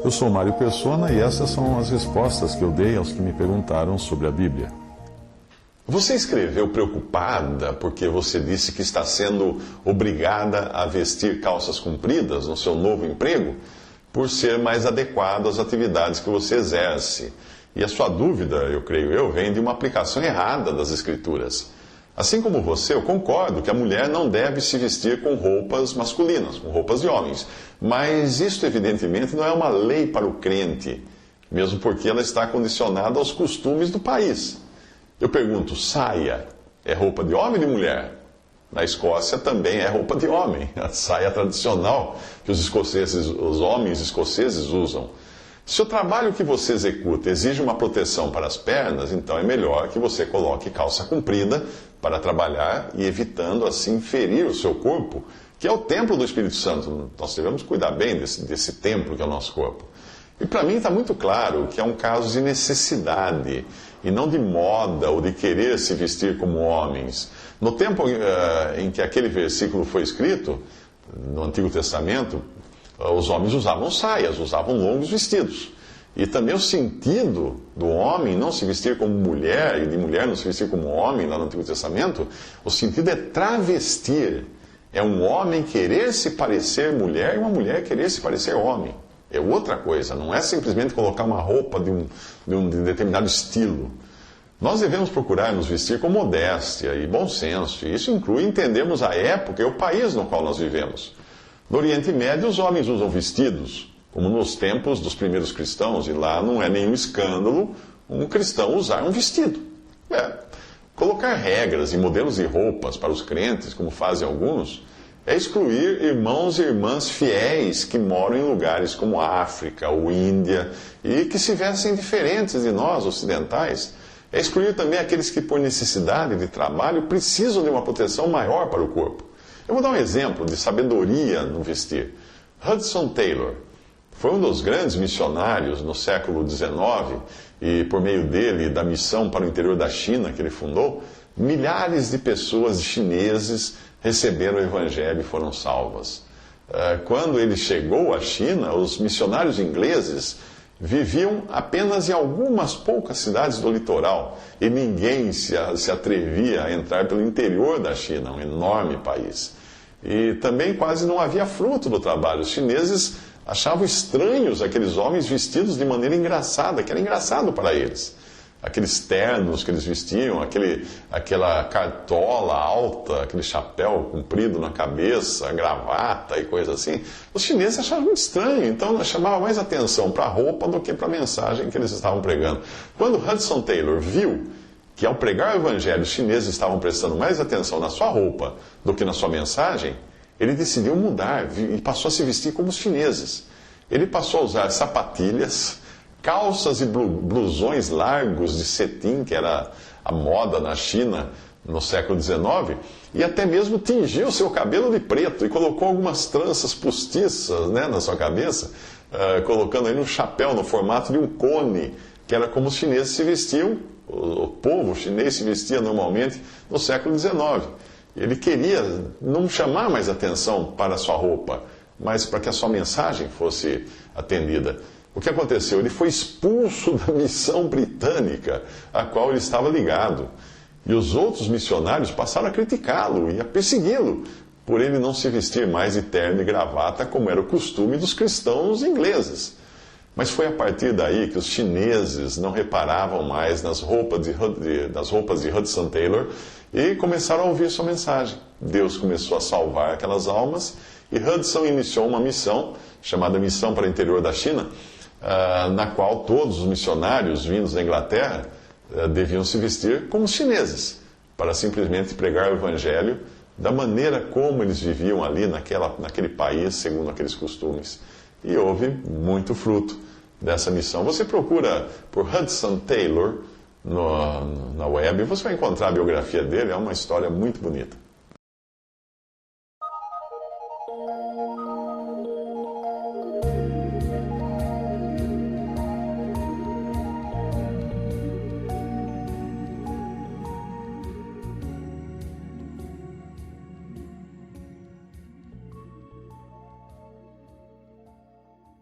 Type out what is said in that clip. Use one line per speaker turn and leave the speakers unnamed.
Eu sou Mário Persona e essas são as respostas que eu dei aos que me perguntaram sobre a Bíblia.
Você escreveu preocupada porque você disse que está sendo obrigada a vestir calças compridas no seu novo emprego por ser mais adequado às atividades que você exerce. E a sua dúvida, eu creio, vem de uma aplicação errada das Escrituras. Assim como você, eu concordo que a mulher não deve se vestir com roupas masculinas, com roupas de homens. Mas isto, evidentemente, não é uma lei para o crente, mesmo porque ela está condicionada aos costumes do país. Eu pergunto, saia é roupa de homem ou de mulher? Na Escócia também é roupa de homem, a saia tradicional que os homens escoceses usam. Se o trabalho que você executa exige uma proteção para as pernas, então é melhor que você coloque calça comprida para trabalhar e evitando assim ferir o seu corpo, que é o templo do Espírito Santo. Nós devemos cuidar bem desse templo que é o nosso corpo. E para mim está muito claro que é um caso de necessidade e não de moda ou de querer se vestir como homens. No tempo em que aquele versículo foi escrito, no Antigo Testamento, os homens usavam saias, usavam longos vestidos. E também o sentido do homem não se vestir como mulher e de mulher não se vestir como homem lá no Antigo Testamento, o sentido é travestir. É um homem querer se parecer mulher e uma mulher querer se parecer homem. É outra coisa, não é simplesmente colocar uma roupa de um determinado estilo. Nós devemos procurar nos vestir com modéstia e bom senso, e isso inclui entendermos a época e o país no qual nós vivemos. No Oriente Médio, os homens usam vestidos, como nos tempos dos primeiros cristãos, e lá não é nenhum escândalo um cristão usar um vestido. Colocar regras e modelos de roupas para os crentes, como fazem alguns, é excluir irmãos e irmãs fiéis que moram em lugares como África ou Índia e que se vestem diferentes de nós, ocidentais. É excluir também aqueles que, por necessidade de trabalho, precisam de uma proteção maior para o corpo. Eu vou dar um exemplo de sabedoria no vestir. Hudson Taylor foi um dos grandes missionários no século XIX e, por meio dele, da missão para o interior da China que ele fundou, milhares de pessoas chineses receberam o Evangelho e foram salvas. Quando ele chegou à China, os missionários ingleses viviam apenas em algumas poucas cidades do litoral e ninguém se atrevia a entrar pelo interior da China, um enorme país. E também quase não havia fruto do trabalho. Os chineses achavam estranhos aqueles homens vestidos de maneira engraçada, que era engraçado para eles. Aqueles ternos que eles vestiam, aquela cartola alta, aquele chapéu comprido na cabeça, gravata e coisa assim. Os chineses achavam muito estranho, então chamava mais atenção para a roupa do que para a mensagem que eles estavam pregando. Quando Hudson Taylor viu que ao pregar o evangelho os chineses estavam prestando mais atenção na sua roupa do que na sua mensagem, ele decidiu mudar e passou a se vestir como os chineses. Ele passou a usar sapatilhas, calças e blusões largos de cetim, que era a moda na China no século XIX, e até mesmo tingiu seu cabelo de preto e colocou algumas tranças postiças, na sua cabeça, colocando aí um chapéu no formato de um cone, que era como os chineses se vestiam, o povo chinês se vestia normalmente no século XIX. Ele queria não chamar mais atenção para a sua roupa, mas para que a sua mensagem fosse atendida. O que aconteceu? Ele foi expulso da missão britânica a qual ele estava ligado. E os outros missionários passaram a criticá-lo e a persegui-lo, por ele não se vestir mais de terno e gravata, como era o costume dos cristãos ingleses. Mas foi a partir daí que os chineses não reparavam mais nas roupas de Hudson Taylor e começaram a ouvir sua mensagem. Deus começou a salvar aquelas almas e Hudson iniciou uma missão, chamada Missão para o Interior da China, na qual todos os missionários vindos da Inglaterra deviam se vestir como os chineses, para simplesmente pregar o Evangelho da maneira como eles viviam ali naquele país, segundo aqueles costumes. E houve muito fruto dessa missão. Você procura por Hudson Taylor na web, você vai encontrar a biografia dele, é uma história muito bonita.